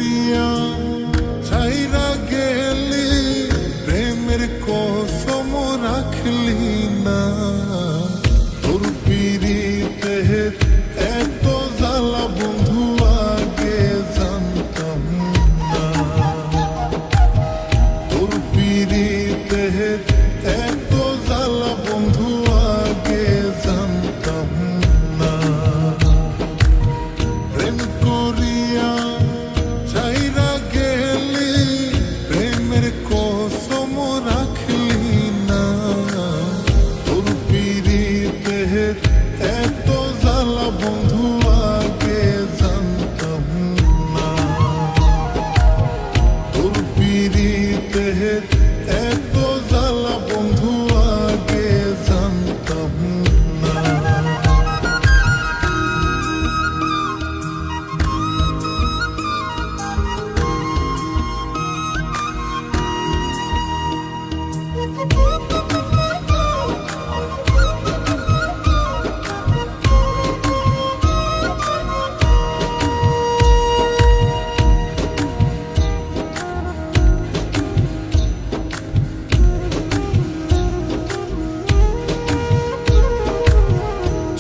করিয়া ছাইরা গেলি, প্রেমের কসম রাখলি না। তোর পিরিতে এত জ্বালা বন্ধু আগে জানতাম না। তোর পিরিতে এত জ্বালা বন্ধু আগে জানতাম না। প্রেম করিয়া ছাইরা গেলি, প্রেমের কসম রাখলি না। তোর পিরিতে এত জ্বালা বন্ধু আগে জানতাম না। তোর পিরিতে এত জ্বালা বন্ধু আগে জানতাম না।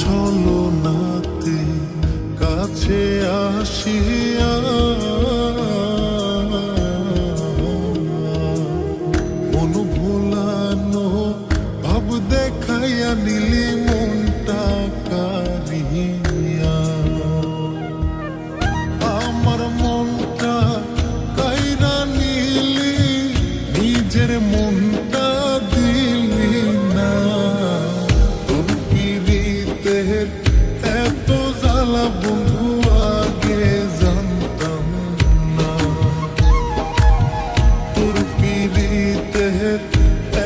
ছলনাতে কাছে আসিয়া মন ভোলানো ভাব দেখাইয়া নিলি মনটা কারিয়া। আমার মনটা কাইরা নিলি, নিজের মনটা দিলি না। তোর পিরিতে এত জ্বালা বন্ধু আগে জানতাম না। তোর পিরিতে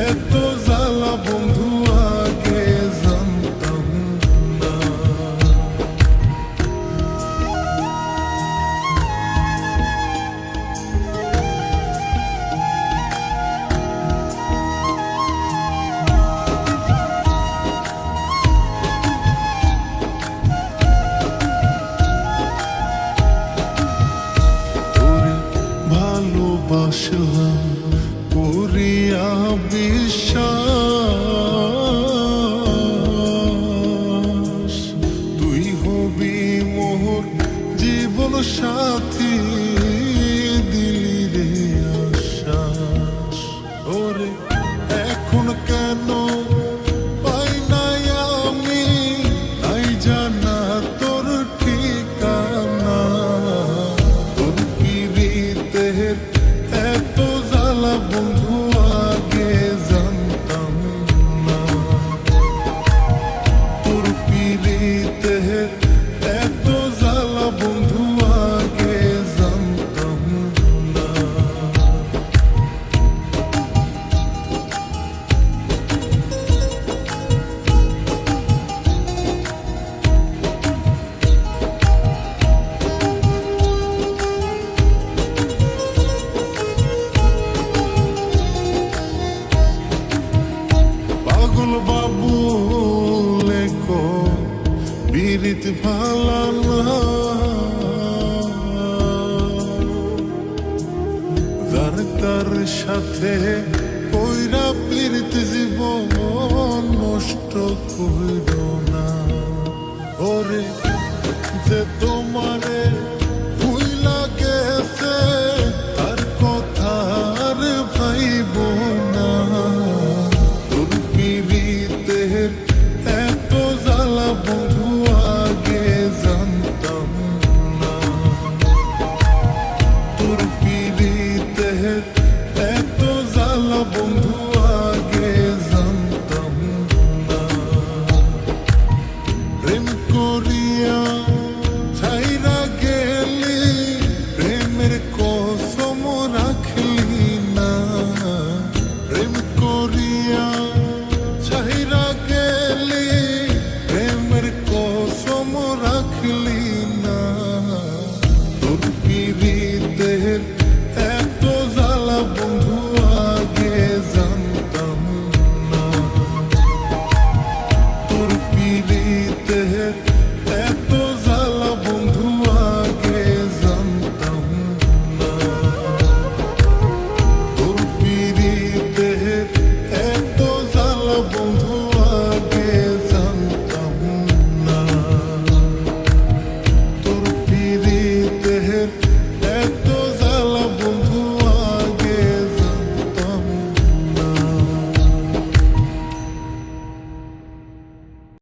এত জ্বালা বন্ধু আগে জানতাম না। ভালোবাসলাম করিয়া বিশ্বাস, তুই হবি মোর জীবন সাথী, দিলি রে আশ্বাস। ওরে এখন কেন পাই নাই আমি, নাই জানা তোর ঠিকানা। তোর পিরিতে এত জ্বালা বন্ধু আগে জানতাম না। তোর পিরিতে এত জ্বালা বন্ধু আগে জানতাম না। পাগল বাবু লেখো বিরিত ভালা না, যার তার সাথে কইরা পীড়িত জীবন নষ্ট কইরো না। ওরে যে তোমারে